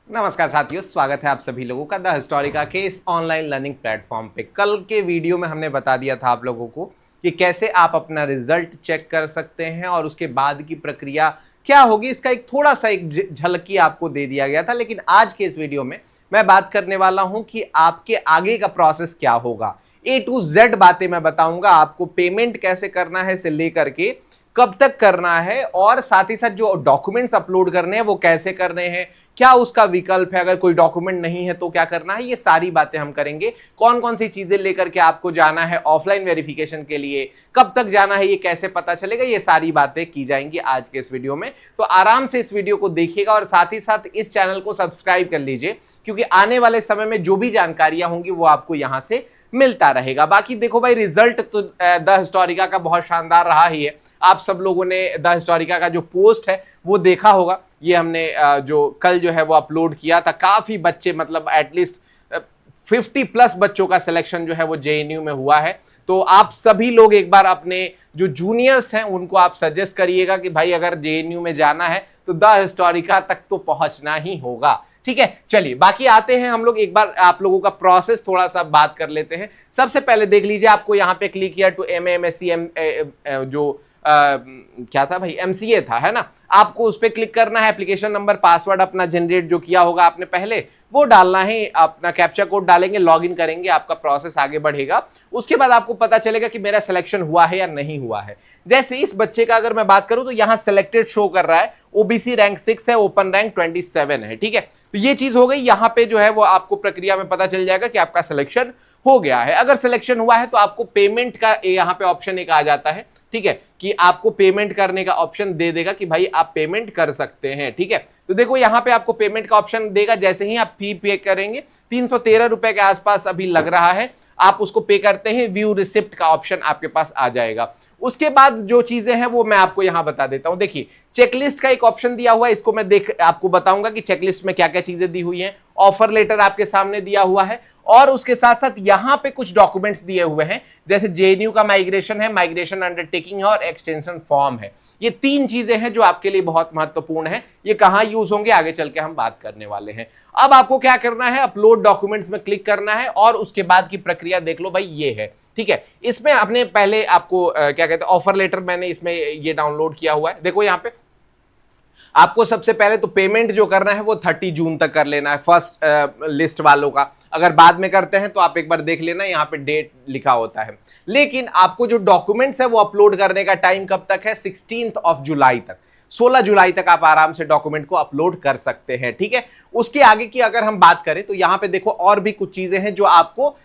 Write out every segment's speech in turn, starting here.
नमस्कार साथियों, स्वागत है आप सभी लोगों का द हिस्टोरिका के इस ऑनलाइन लर्निंग प्लेटफॉर्म पे। कल के वीडियो में हमने बता दिया था आप लोगों को कि कैसे आप अपना रिजल्ट चेक कर सकते हैं और उसके बाद की प्रक्रिया क्या होगी। इसका एक थोड़ा सा एक झलकी आपको दे दिया गया था, लेकिन आज के इस वीडियो में मैं बात करने वाला हूं कि आपके आगे का प्रोसेस क्या होगा। A to Z बातें मैं बताऊंगा आपको। पेमेंट कैसे करना है से लेकर के कब तक करना है, और साथ ही साथ जो डॉक्यूमेंट्स अपलोड करने हैं वो कैसे करने हैं, क्या उसका विकल्प है, अगर कोई डॉक्यूमेंट नहीं है तो क्या करना है, ये सारी बातें हम करेंगे। कौन कौन सी चीजें लेकर के आपको जाना है ऑफलाइन वेरिफिकेशन के लिए, कब तक जाना है, ये कैसे पता चलेगा, ये सारी बातें की जाएंगी आज के इस वीडियो में। तो आराम से इस वीडियो को देखिएगा और साथ ही साथ इस चैनल को सब्सक्राइब कर लीजिए, क्योंकि आने वाले समय में जो भी जानकारियां होंगी वो आपको यहां से मिलता रहेगा। बाकी देखो भाई, रिजल्ट तो द हिस्टोरिका का बहुत शानदार रहा ही है। आप सब लोगों ने द हिस्टोरिका का जो पोस्ट है वो देखा होगा। ये हमने जो कल जो है वो अपलोड किया था। काफी बच्चे, मतलब एटलीस्ट 50+ बच्चों का सिलेक्शन जो है वो JNU में हुआ है। तो आप सभी लोग एक बार अपने जो जूनियर्स हैं उनको आप सजेस्ट करिएगा कि भाई अगर JNU में जाना है तो द हिस्टोरिका तक तो पहुंचना ही होगा। ठीक है, चलिए बाकी आते हैं हम लोग। एक बार आप लोगों का प्रोसेस थोड़ा सा बात कर लेते हैं। सबसे पहले देख लीजिए, आपको यहाँ पे क्लिक किया टू MA MSc जो क्या था भाई, MCA था, है ना। आपको उस पर क्लिक करना है। एप्लीकेशन नंबर, पासवर्ड अपना जनरेट जो किया होगा आपने पहले वो डालना है। अपना कैप्चा कोड डालेंगे, लॉगिन करेंगे, आपका प्रोसेस आगे बढ़ेगा। उसके बाद आपको पता चलेगा कि मेरा सिलेक्शन हुआ है या नहीं हुआ है। जैसे इस बच्चे का अगर मैं बात करूं तो यहां सिलेक्टेड शो कर रहा है, OBC रैंक 6 है, ओपन रैंक 27 है। ठीक है, तो ये चीज हो गई। यहां पे जो है वो आपको प्रक्रिया में पता चल जाएगा कि आपका सिलेक्शन हो गया है। अगर सिलेक्शन हुआ है तो आपको पेमेंट का यहाँ पे ऑप्शन एक आ जाता है। ठीक है, कि आपको पेमेंट करने का ऑप्शन दे देगा कि भाई आप पेमेंट कर सकते हैं। ठीक है, तो देखो यहाँ पे आपको पेमेंट का ऑप्शन देगा। जैसे ही आप फी पे करेंगे, 313 रुपए के आसपास अभी लग रहा है, आप उसको पे करते हैं, व्यू रिसिप्ट का ऑप्शन आपके पास आ जाएगा। उसके बाद जो चीजें हैं वो मैं आपको यहां बता देता हूं। देखिए, चेकलिस्ट का एक ऑप्शन दिया हुआ है, इसको मैं आपको बताऊंगा कि चेकलिस्ट में क्या क्या चीजें दी हुई हैं। ऑफर लेटर आपके सामने दिया हुआ है, और उसके साथ साथ यहां पे कुछ डॉक्यूमेंट्स दिए हुए हैं, जैसे JNU का माइग्रेशन है, माइग्रेशन अंडरटेकिंग है, और एक्सटेंशन फॉर्म है। ये 3 चीजें हैं जो आपके लिए बहुत महत्वपूर्ण है। ये कहां यूज होंगे आगे चल के हम बात करने वाले हैं। अब आपको क्या करना है, अपलोड डॉक्यूमेंट्स में क्लिक करना है, और उसके बाद की प्रक्रिया देख लो भाई, ये है। ठीक है, इसमें आपने पहले आपको क्या कहते हैं, ऑफर लेटर मैंने इसमें ये डाउनलोड किया हुआ है। देखो यहाँ पे आपको सबसे पहले तो पेमेंट जो करना है वो 30 जून तक कर लेना है, फर्स्ट लिस्ट वालों का। अगर बाद में करते हैं तो आप एक बार देख लेना, यहाँ पे डेट लिखा होता है। लेकिन आपको जो डॉक्यूमेंट्स है वो अपलोड करने का टाइम कब तक है, 16 जुलाई तक। 16 जुलाई तक आप आराम से डॉक्यूमेंट को अपलोड कर सकते हैं। ठीक है, उसके आगे की अगर हम बात करें तो यहां पे देखो और भी कुछ चीजें हैं जो आपको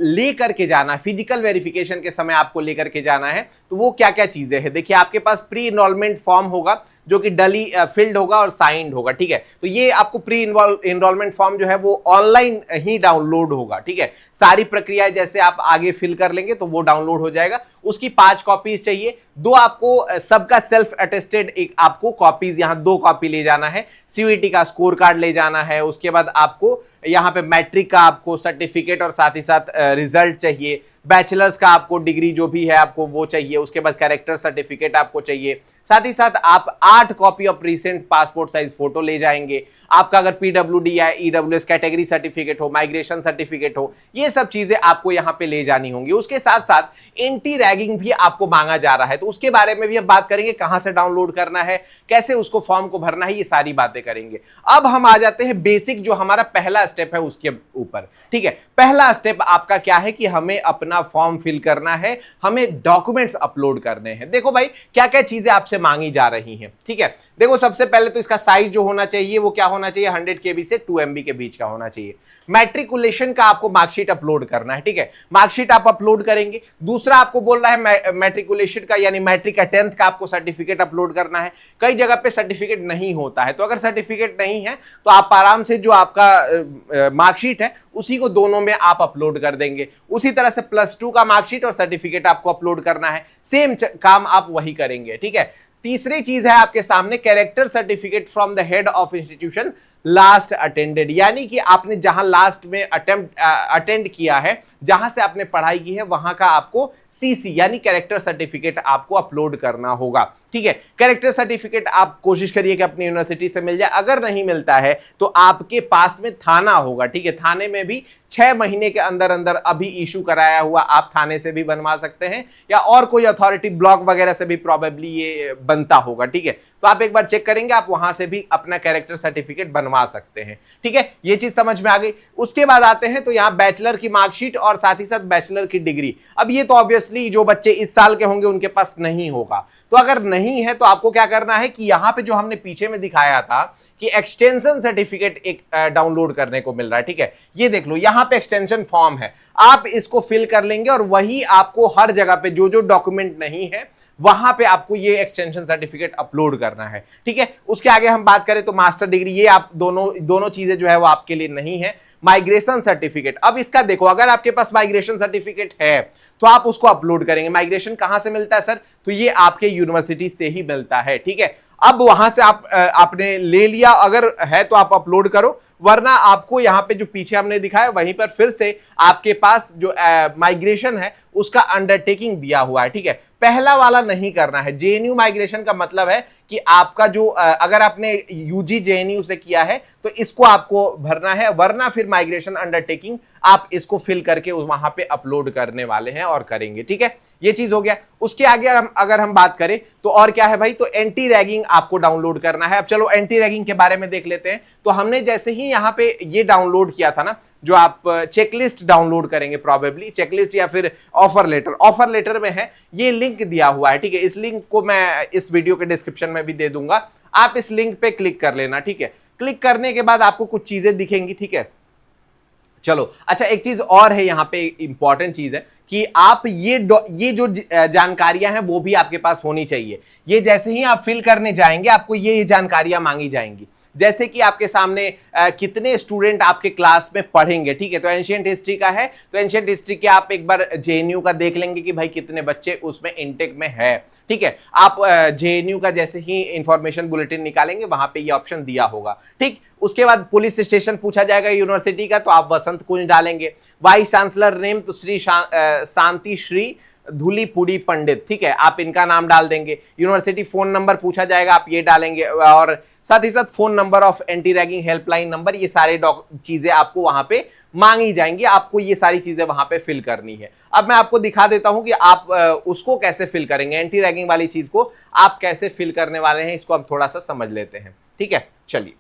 लेकर के जाना है। फिजिकल वेरिफिकेशन के समय आपको लेकर के जाना है, तो वो क्या क्या चीजें हैं। देखिए, आपके पास प्री इनरोलमेंट फॉर्म होगा जो कि डली फिल्ड होगा और साइंड होगा। ठीक है, तो ये आपको प्री इनरोलमेंट फॉर्म जो है वो ऑनलाइन ही डाउनलोड होगा। ठीक है, सारी प्रक्रिया जैसे आप आगे फिल कर लेंगे तो वो डाउनलोड हो जाएगा। उसकी 5 कॉपीज चाहिए। 2 आपको सबका सेल्फ अटेस्टेड एक आपको कॉपीज, यहां 2 कॉपी ले जाना है। CVT का स्कोर कार्ड ले जाना है। उसके बाद आपको यहां पे मैट्रिक का आपको सर्टिफिकेट और साथ ही साथ रिजल्ट चाहिए। बैचलर्स का आपको डिग्री जो भी है आपको वो चाहिए। उसके बाद कैरेक्टर सर्टिफिकेट आपको चाहिए। साथ ही साथ आप 8 copy of recent passport size photo ले जाएंगे। आपका अगर PWD या EWS कैटेगरी सर्टिफिकेट हो, माइग्रेशन सर्टिफिकेट हो, ये सब चीजें आपको यहां पे ले जानी होंगी। उसके साथ साथ एंटी रैगिंग भी आपको मांगा जा रहा है, तो उसके बारे में भी हम बात करेंगे, कहां से डाउनलोड करना है, कैसे उसको फॉर्म को भरना है, ये सारी बातें करेंगे। अब हम आ जाते हैं बेसिक, जो हमारा पहला स्टेप है उसके ऊपर। ठीक है, पहला स्टेप आपका क्या है कि हमें अपना फॉर्म फिल करना है, हमें डॉक्यूमेंट्स अपलोड करने हैं। देखो भाई, क्या क्या चीजें आपसे मांगी जा रही हैं। ठीक है, देखो सबसे पहले तो इसका साइज जो होना चाहिए वो क्या होना चाहिए, 100 KB से 2 MB के बीच का होना चाहिए। मैट्रिकुलेशन का आपको मार्कशीट अपलोड करना है। ठीक है, मार्कशीट आप अपलोड करेंगे। दूसरा आपको बोल रहा है मैट्रिकुलेशन का यानी मैट्रिक का 10th का आपको सर्टिफिकेट अपलोड करना है। कई जगह पे सर्टिफिकेट नहीं होता है, तो अगर सर्टिफिकेट नहीं है तो आप आराम से जो आपका मार्कशीट है उसी को दोनों में आप अपलोड कर देंगे। उसी तरह से +2 का मार्कशीट और सर्टिफिकेट आपको अपलोड करना है। सेम काम आप वही करेंगे। ठीक है, तीसरी चीज है आपके सामने, character certificate from the head of institution last attended, यानी कि आपने जहां लास्ट में अटेंड किया है जहां से आपने पढ़ाई की है वहां का आपको सीसी यानी कैरेक्टर सर्टिफिकेट आपको अपलोड करना होगा। ठीक है, कैरेक्टर सर्टिफिकेट आप कोशिश करिए कि अपनी यूनिवर्सिटी से मिल जाए। अगर नहीं मिलता है तो आपके पास में थाना होगा। ठीक है, थाने में भी 6 महीने के अंदर अंदर अभी इशू कराया हुआ आप थाने से भी बनवा सकते हैं, या और कोई अथॉरिटी ब्लॉक वगैरह से भी प्रॉबेबली ये बनता होगा। ठीक है, तो आप एक बार चेक करेंगे, आप वहां से भी अपना कैरेक्टर सर्टिफिकेट बनवा सकते हैं। ठीक है, ये चीज समझ में आ गई। उसके बाद आते हैं तो यहाँ बैचलर की मार्कशीट और साथ ही साथ बैचलर की डिग्री। अब ये तो ऑब्वियसली जो बच्चे इस साल के होंगे उनके पास नहीं होगा, तो अगर नहीं है तो आपको क्या करना है कि यहां पे जो हमने पीछे में दिखाया था कि एक्सटेंशन सर्टिफिकेट एक डाउनलोड करने को मिल रहा है। ठीक है, ये देख लो यहां पे एक्सटेंशन फॉर्म है, आप इसको फिल कर लेंगे और वही आपको हर जगह पे जो जो डॉक्यूमेंट नहीं है वहां पे आपको ये एक्सटेंशन सर्टिफिकेट अपलोड करना है। ठीक है, उसके आगे हम बात करें तो मास्टर डिग्री, ये आप दोनों चीजें जो है वो आपके लिए नहीं है। माइग्रेशन सर्टिफिकेट, अब इसका देखो, अगर आपके पास माइग्रेशन सर्टिफिकेट है तो आप उसको अपलोड करेंगे। माइग्रेशन कहां से मिलता है सर? तो ये आपके यूनिवर्सिटी से ही मिलता है। ठीक है, अब वहां से आपने ले लिया, अगर है तो आप अपलोड करो, वरना आपको यहां पे जो पीछे हमने दिखाया वहीं पर फिर से आपके पास जो माइग्रेशन है उसका अंडरटेकिंग दिया हुआ है। ठीक है, पहला वाला नहीं करना है। जेएनयू माइग्रेशन का मतलब है कि आपका जो अगर आपने यूजी जेएनयू से किया है तो इसको आपको भरना है, वरना फिर माइग्रेशन अंडरटेकिंग आप इसको फिल करके वहां पे अपलोड करने वाले हैं और करेंगे। ठीक है, ये चीज हो गया। उसके आगे अगर हम बात करें तो और क्या है भाई, तो एंटी रैगिंग आपको डाउनलोड करना है। अब चलो एंटी रैगिंग के बारे में देख लेते हैं। तो हमने जैसे ही यहाँ पे ये डाउनलोड किया था ना, जो आप चेकलिस्ट डाउनलोड करेंगे, प्रॉबेबली चेकलिस्ट या फिर ऑफर लेटर में है, ये लिंक दिया हुआ है। ठीक है, इस लिंक को मैं इस वीडियो के डिस्क्रिप्शन में भी दे दूंगा, आप इस लिंक पे क्लिक कर लेना। ठीक है, क्लिक करने के बाद आपको कुछ चीजें दिखेंगी। ठीक है, चलो अच्छा, एक चीज और है यहाँ पे, इंपॉर्टेंट चीज है कि आप ये जो जानकारियां हैं वो भी आपके पास होनी चाहिए। ये जैसे ही आप फिल करने जाएंगे आपको ये जानकारियां मांगी जाएंगी, जैसे कि आपके सामने कितने स्टूडेंट आपके क्लास में पढ़ेंगे। ठीक है, तो एंशिएंट हिस्ट्री का है तो एंशिएंट हिस्ट्री के आप एक बार जेएनयू का देख लेंगे कि भाई कितने बच्चे उसमें इंटेक में है। ठीक है, आप जेएनयू का जैसे ही इंफॉर्मेशन बुलेटिन निकालेंगे वहां पे ये ऑप्शन दिया होगा। ठीक, उसके बाद पुलिस स्टेशन पूछा जाएगा यूनिवर्सिटी का, तो आप वसंत कुंज डालेंगे। वाइस चांसलर नेम तो श्री शांति श्री धूलीपुड़ी पंडित। ठीक है, आप इनका नाम डाल देंगे। यूनिवर्सिटी फोन नंबर पूछा जाएगा, आप ये डालेंगे, और साथ ही साथ phone number of anti ragging helpline number, ये सारे चीजें आपको वहां पे मांगी जाएंगी। आपको ये सारी चीजें वहां पे फिल करनी है। अब मैं आपको दिखा देता हूं कि आप उसको कैसे फिल करेंगे, एंटी रैगिंग वाली चीज को आप कैसे फिल करने वाले हैं, इसको हम थोड़ा सा समझ लेते हैं। ठीक है, चलिए,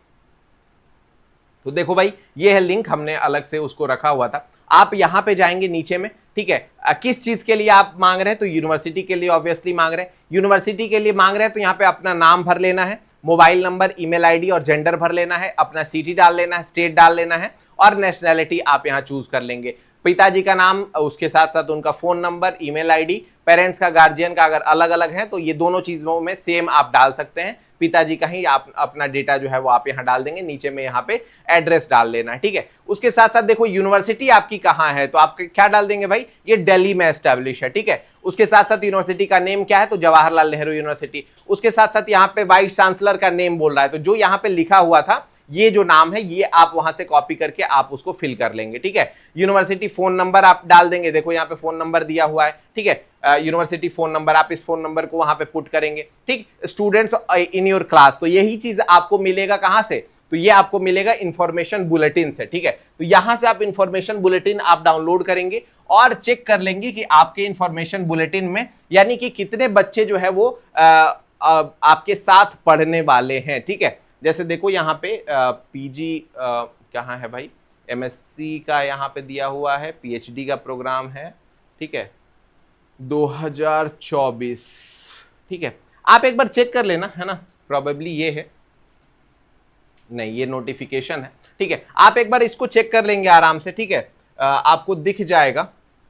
तो देखो भाई, ये है लिंक, हमने अलग से उसको रखा हुआ था। आप यहां पे जाएंगे नीचे में। ठीक है, किस चीज के लिए आप मांग रहे हैं, तो यूनिवर्सिटी के लिए ऑब्वियसली मांग रहे हैं। यूनिवर्सिटी के लिए मांग रहे हैं तो यहाँ पे अपना नाम भर लेना है, मोबाइल नंबर, ईमेल आईडी और जेंडर भर लेना है, अपना सिटी डाल लेना है, स्टेट डाल लेना है, और नेशनैलिटी आप यहाँ चूज कर लेंगे। पिताजी का नाम, उसके साथ साथ उनका phone number, email ID, parents का, गार्जियन का अगर अलग अलग है तो ये दोनों चीजों में सेम आप डाल सकते हैं। पिताजी का ही आप अपना डेटा जो है वो आप यहाँ डाल देंगे, नीचे में यहाँ पे एड्रेस डाल लेना है। ठीक है, उसके साथ साथ देखो यूनिवर्सिटी आपकी कहाँ है, तो आप क्या डाल देंगे भाई, ये दिल्ली में एस्टैब्लिश है। ठीक है, उसके साथ साथ यूनिवर्सिटी का नेम क्या है, तो जवाहरलाल नेहरू यूनिवर्सिटी। उसके साथ साथ यहाँ पे वाइस चांसलर का नेम बोल रहा है, तो जो यहाँ पे लिखा हुआ था ये जो नाम है ये आप वहां से कॉपी करके आप उसको फिल कर लेंगे। ठीक है, यूनिवर्सिटी फोन नंबर आप डाल देंगे, देखो यहाँ पे फोन नंबर दिया हुआ है। ठीक है, यूनिवर्सिटी फोन नंबर, आप इस फोन नंबर को वहां पे पुट करेंगे। ठीक, स्टूडेंट्स इन योर क्लास, तो यही चीज आपको मिलेगा कहां से, तो ये आपको मिलेगा इंफॉर्मेशन बुलेटिन से। ठीक है, तो यहां से आप इंफॉर्मेशन बुलेटिन आप डाउनलोड करेंगे और चेक कर लेंगे कि आपके इंफॉर्मेशन बुलेटिन में यानी कि कितने बच्चे जो है वो आपके साथ पढ़ने वाले हैं। ठीक है, जैसे देखो यहाँ पे पीजी कहाँ है भाई, एमएससी का यहाँ पे दिया हुआ है, पीएचडी का प्रोग्राम है। ठीक है, 2024। ठीक है, आप एक बार चेक कर लेना, है ना, प्रॉबेबली ये है, नहीं ये नोटिफिकेशन है। ठीक है, आप एक बार इसको चेक कर लेंगे आराम से। ठीक है, आपको दिख जाएगा,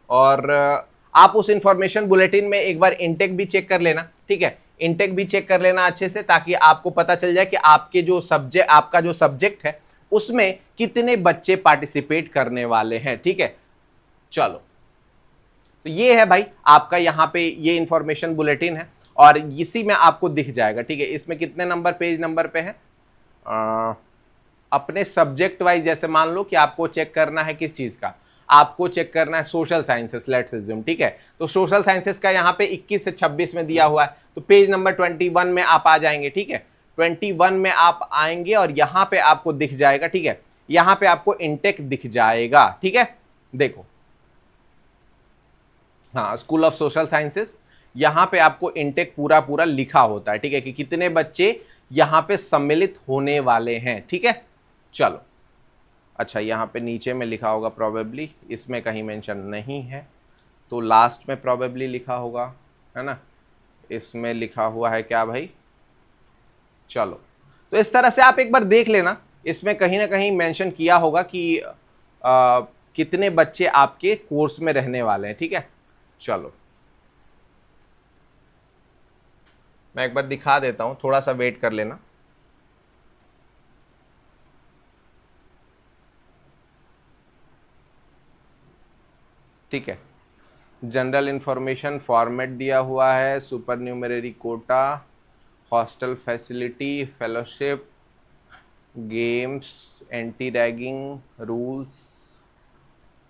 और आप उस इंफॉर्मेशन बुलेटिन में एक बार इंटेक भी चेक कर लेना। ठीक है, इंटेक भी चेक कर लेना अच्छे से, ताकि आपको पता चल जाए कि आपके जो सब्जेक्ट, आपका जो सब्जेक्ट है उसमें कितने बच्चे पार्टिसिपेट करने वाले हैं। ठीक है, चलो, तो ये है भाई आपका यहाँ पे ये इंफॉर्मेशन बुलेटिन है, और इसी में आपको दिख जाएगा। ठीक है, इसमें कितने नंबर, पेज नंबर पे है, अपने सब्जेक्ट वाइज, जैसे मान लो कि आपको चेक करना है किस चीज का, आपको चेक करना है सोशल साइंसेस, लेट्स अज्यूम, ठीक है। तो सोशल साइंसेस का यहाँ पे 21 से 26 में दिया हुआ है, तो पेज नंबर 21 में आप आ जाएंगे, ठीक है। 21 में आप आएंगे और यहाँ पे आपको दिख जाएगा, ठीक है, यहाँ पे आपको इंटेक दिख जाएगा, ठीक है। देखो, हाँ, स्कूल ऑफ सोशल साइंसेस, यहाँ पे आपको इंटेक पूरा पूरा लिखा होता है, ठीक है, कि कितने बच्चे यहाँ पे सम्मिलित होने वाले हैं, ठीक है। चलो, अच्छा, यहाँ पे नीचे में लिखा होगा प्रोबेबली, इसमें कहीं मेंशन नहीं है, तो लास्ट में प्रोबेबली लिखा होगा, है ना। इसमें लिखा हुआ है क्या भाई, चलो, तो इस तरह से आप एक बार देख लेना, इसमें कहीं ना कहीं मेंशन किया होगा कि कितने बच्चे आपके कोर्स में रहने वाले हैं, ठीक है। चलो, मैं एक बार दिखा देता हूं, थोड़ा सा वेट कर लेना। ठीक है, जनरल इंफॉर्मेशन फॉर्मेट दिया हुआ है, supernumerary quota, hostel facility, fellowship, games, anti ragging rules,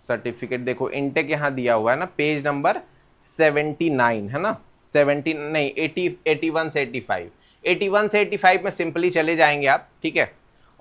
certificate. देखो, इंटेक यहाँ दिया हुआ है ना, पेज नंबर 79 है ना, 70 नहीं, 81 से 85, 81 से 85 में सिंपली चले जाएंगे आप, ठीक है।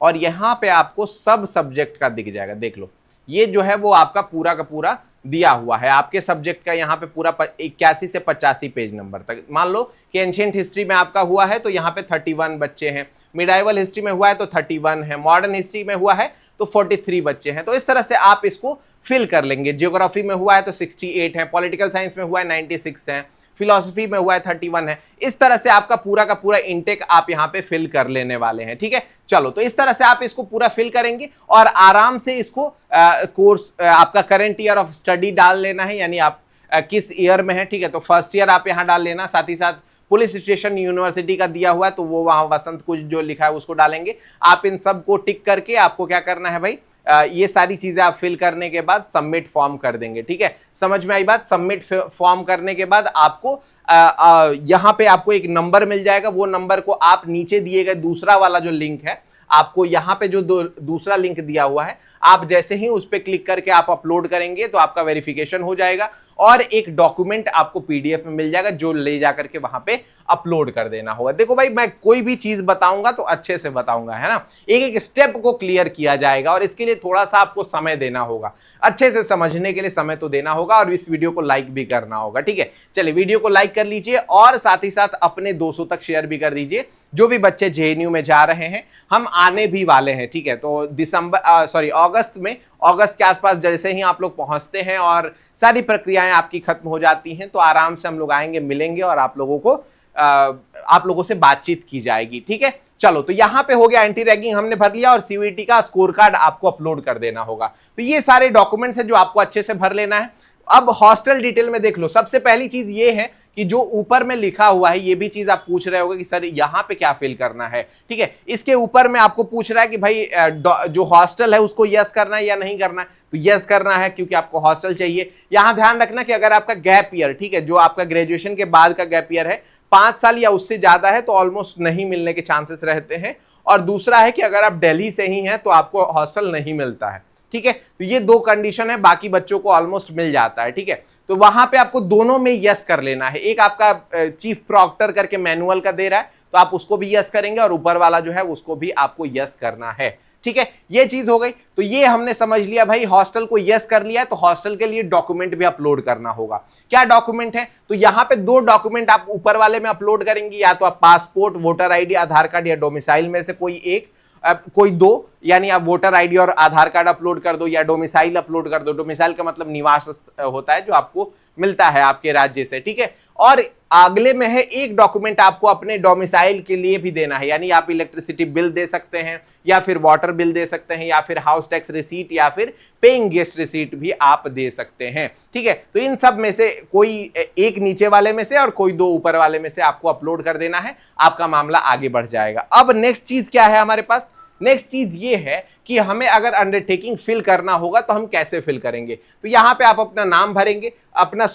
और यहाँ पे आपको सब सब्जेक्ट का दिख जाएगा, देख लो, ये जो है वो आपका पूरा का पूरा दिया हुआ है, आपके सब्जेक्ट का यहाँ पे पूरा 81 से 85 पेज नंबर तक। मान लो कि एंशिएंट हिस्ट्री में आपका हुआ है तो यहाँ पे 31 बच्चे हैं, मिडाइवल हिस्ट्री में हुआ है तो 31 है, मॉडर्न हिस्ट्री में हुआ है तो 43 बच्चे हैं। तो इस तरह से आप इसको फिल कर लेंगे। जियोग्राफी में हुआ है तो 68 है, पॉलिटिकल साइंस में हुआ है 96 है, फिलॉसफी में हुआ है 31 है। इस तरह से आपका पूरा का पूरा इंटेक आप यहाँ पे फिल कर लेने वाले हैं, ठीक है। चलो, तो इस तरह से आप इसको पूरा फिल करेंगे और आराम से इसको कोर्स आपका करंट ईयर ऑफ स्टडी डाल लेना है, यानी आप किस ईयर में है, ठीक है। तो फर्स्ट ईयर आप यहाँ डाल लेना, साथ ही साथ पुलिस स्टेशन यूनिवर्सिटी का दिया हुआ है तो वो वहां वसंत कुछ जो लिखा है उसको डालेंगे। आप इन सब को टिक करके आपको क्या करना है भाई, ये सारी चीजें आप फिल करने के बाद सबमिट फॉर्म कर देंगे, ठीक है। समझ में आई बात। सबमिट फॉर्म करने के बाद आपको यहाँ पे आपको एक नंबर मिल जाएगा, वो नंबर को आप नीचे दिए गए दूसरा वाला जो लिंक है, आपको यहाँ पे जो दूसरा लिंक दिया हुआ है, आप जैसे ही उस पर क्लिक करके आप अपलोड करेंगे तो आपका वेरिफिकेशन हो जाएगा और एक डॉक्यूमेंट आपको पीडीएफ में मिल जाएगा जो ले जा करके वहां पे अपलोड कर देना होगा। देखो भाई, मैं कोई भी चीज बताऊंगा तो अच्छे से बताऊंगा, है ना, एक एक स्टेप को क्लियर किया जाएगा और इसके लिए थोड़ा सा आपको समय देना होगा, अच्छे से समझने के लिए समय तो देना होगा और इस वीडियो को लाइक भी करना होगा, ठीक है। चलिए, वीडियो को लाइक कर लीजिए और साथ ही साथ अपने दोस्तों तक शेयर भी कर दीजिए, जो भी बच्चे जेएनयू में जा रहे हैं, हम आने भी वाले हैं, ठीक है। तो अगस्त के आसपास जैसे ही आप लोग पहुंचते हैं और सारी प्रक्रियाएं आपकी खत्म हो जाती हैं तो आराम से हम लोग आएंगे, मिलेंगे और आप लोगों से बातचीत की जाएगी, ठीक है। चलो, तो यहां पे हो गया, एंटी रैगिंग हमने भर लिया और सीयूईटी का स्कोर कार्ड आपको अपलोड कर देना होगा। तो ये सारे डॉक्यूमेंट्स हैं जो आपको अच्छे से भर लेना है। अब हॉस्टल डिटेल में देख लो, सबसे पहली चीज ये है कि जो ऊपर में लिखा हुआ है, ये भी चीज आप पूछ रहे होगे कि सर यहाँ पे क्या फिल करना है, ठीक है। इसके ऊपर में आपको पूछ रहा है कि भाई जो हॉस्टल है उसको यस करना है या नहीं करना है, तो यस करना है क्योंकि आपको हॉस्टल चाहिए। यहां ध्यान रखना कि अगर आपका गैप ईयर, ठीक है, जो आपका ग्रेजुएशन के बाद का गैप ईयर है 5 साल या उससे ज्यादा है तो ऑलमोस्ट नहीं मिलने के चांसेस रहते हैं। और दूसरा है कि अगर आप दिल्ली से ही हैं तो आपको हॉस्टल नहीं मिलता है, ठीक है। तो ये 2 कंडीशन है, बाकी बच्चों को ऑलमोस्ट मिल जाता है, ठीक है। तो वहां पे आपको दोनों में यस कर लेना है। एक आपका चीफ प्रॉक्टर करके मैनुअल का दे रहा है तो आप उसको भी यस करेंगे और ऊपर वाला जो है उसको भी आपको यस करना है, ठीक है। ये चीज हो गई। तो ये हमने समझ लिया भाई, हॉस्टल को यस कर लिया तो हॉस्टल के लिए डॉक्यूमेंट भी अपलोड करना होगा। क्या डॉक्यूमेंट है, तो यहां पे 2 डॉक्यूमेंट आप ऊपर वाले में अपलोड करेंगे, या तो आप पासपोर्ट, वोटर आईडी, आधार कार्ड या डोमिसाइल में से कोई एक, कोई 2, यानी आप वोटर आईडी और आधार कार्ड अपलोड कर दो या डोमिसाइल अपलोड कर दो। डोमिसाइल का मतलब निवास होता है जो आपको मिलता है आपके राज्य से, ठीक है। और अगले में है एक डॉक्यूमेंट आपको अपने डोमिसाइल के लिए भी देना है, यानी आप इलेक्ट्रिसिटी बिल दे सकते हैं या फिर वाटर बिल दे सकते हैं या फिर हाउस टैक्स रिसीट या फिर पेइंग गेस्ट रिसीट भी आप दे सकते हैं, ठीक है। तो इन सब में से कोई एक नीचे वाले में से और कोई 2 ऊपर वाले में से आपको अपलोड कर देना है, आपका मामला आगे बढ़ जाएगा। अब नेक्स्ट चीज क्या है हमारे पास, नेक्स्ट चीज ये है कि हमें अगर अंडरटेकिंग फिल करना होगा तो हम कैसे फिल करेंगे। तो यहाँ पे आप अपना नाम भरेंगे, अपना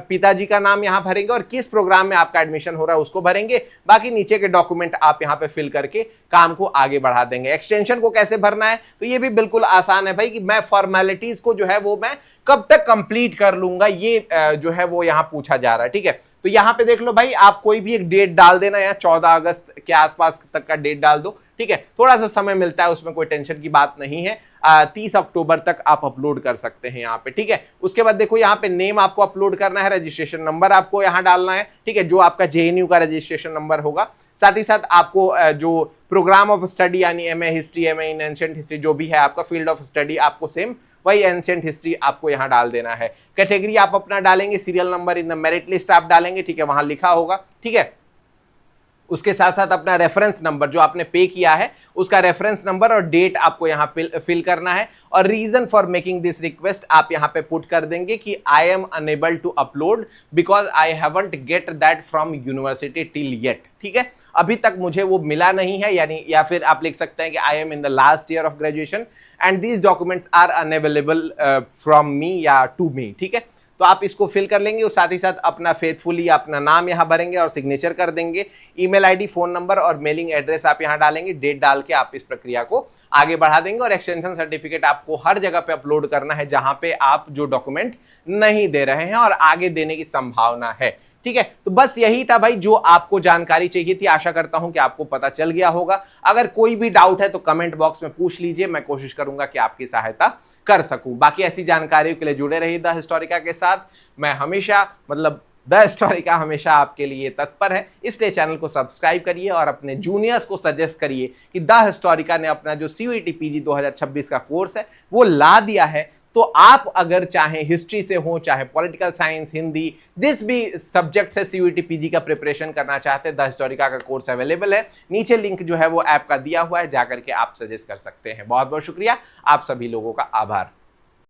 पिताजी का नाम यहाँ भरेंगे और किस प्रोग्राम में आपका एडमिशन हो रहा है उसको भरेंगे। बाकी नीचे के डॉक्यूमेंट आप यहाँ पे फिल करके काम को आगे बढ़ा देंगे। एक्सटेंशन को कैसे भरना है तो ये भी बिल्कुल आसान है भाई, कि मैं फॉर्मेलिटीज को जो है वो मैं कब तक कंप्लीट कर लूंगा, ये जो है वो यहाँ पूछा जा रहा है। ठीक है, तो यहाँ पे देख लो भाई, आप कोई भी एक डेट डाल देना, यहाँ 14 अगस्त के आसपास तक का डेट डाल दो। ठीक है, थोड़ा सा समय मिलता है, उसमें कोई टेंशन की बात नहीं है। 30 अक्टूबर तक आप अपलोड कर सकते हैं यहाँ पे। ठीक है, उसके बाद देखो यहाँ पे नेम आपको अपलोड करना है, रजिस्ट्रेशन नंबर आपको यहाँ डालना है। ठीक है, जो आपका जेएनयू का रजिस्ट्रेशन नंबर होगा। साथ ही साथ आपको जो प्रोग्राम ऑफ स्टडी यानी एमए हिस्ट्री, एमए इन एंशिएंट हिस्ट्री, जो भी है आपका फील्ड ऑफ स्टडी, आपको सेम वही एंशिएंट हिस्ट्री आपको यहाँ डाल देना है। कैटेगरी आप अपना डालेंगे, serial number in the merit list आप डालेंगे। ठीक है, वहां लिखा होगा। ठीक है, उसके साथ साथ अपना रेफरेंस नंबर जो आपने पे किया है उसका रेफरेंस नंबर और डेट आपको यहाँ फिल करना है। और reason for making this request आप यहाँ पे पुट कर देंगे कि I am unable to upload because I haven't get that from university till yet. ठीक है, अभी तक मुझे वो मिला नहीं है, यानी या फिर आप लिख सकते हैं कि I am in the last year of graduation and these documents are unavailable from me या टू मी। ठीक है, तो आप इसको फिल कर लेंगे और साथ ही साथ अपना फेथफुली अपना नाम यहाँ भरेंगे और सिग्नेचर कर देंगे। ईमेल आईडी, फोन नंबर और मेलिंग एड्रेस आप यहाँ डालेंगे। डेट डाल के आप इस प्रक्रिया को आगे बढ़ा देंगे। और एक्सटेंशन सर्टिफिकेट आपको हर जगह पे अपलोड करना है जहां पे आप जो डॉक्यूमेंट नहीं दे रहे हैं और आगे देने की संभावना है। ठीक है, तो बस यही था भाई जो आपको जानकारी चाहिए थी। आशा करता हूं कि आपको पता चल गया होगा। अगर कोई भी डाउट है तो कमेंट बॉक्स में पूछ लीजिए, मैं कोशिश करूंगा कि आपकी सहायता कर सकूं। बाकी ऐसी जानकारियों के लिए जुड़े रहिए द हिस्टोरिका के साथ। मैं हमेशा द हिस्टोरिका हमेशा आपके लिए तत्पर है, इसलिए चैनल को सब्सक्राइब करिए और अपने जूनियर्स को सजेस्ट करिए कि द हिस्टोरिका ने अपना जो सीयूईटी पीजी 2026 का कोर्स है वो ला दिया है। तो आप अगर चाहे हिस्ट्री से हो, चाहे पॉलिटिकल साइंस, हिंदी, जिस भी सब्जेक्ट से सीयूईटी पीजी का प्रिपरेशन करना चाहते हैं, द हिस्टोरिका का कोर्स अवेलेबल है। नीचे लिंक जो है वो ऐप का दिया हुआ है, जाकर के आप सजेस्ट कर सकते हैं। बहुत बहुत शुक्रिया, आप सभी लोगों का आभार।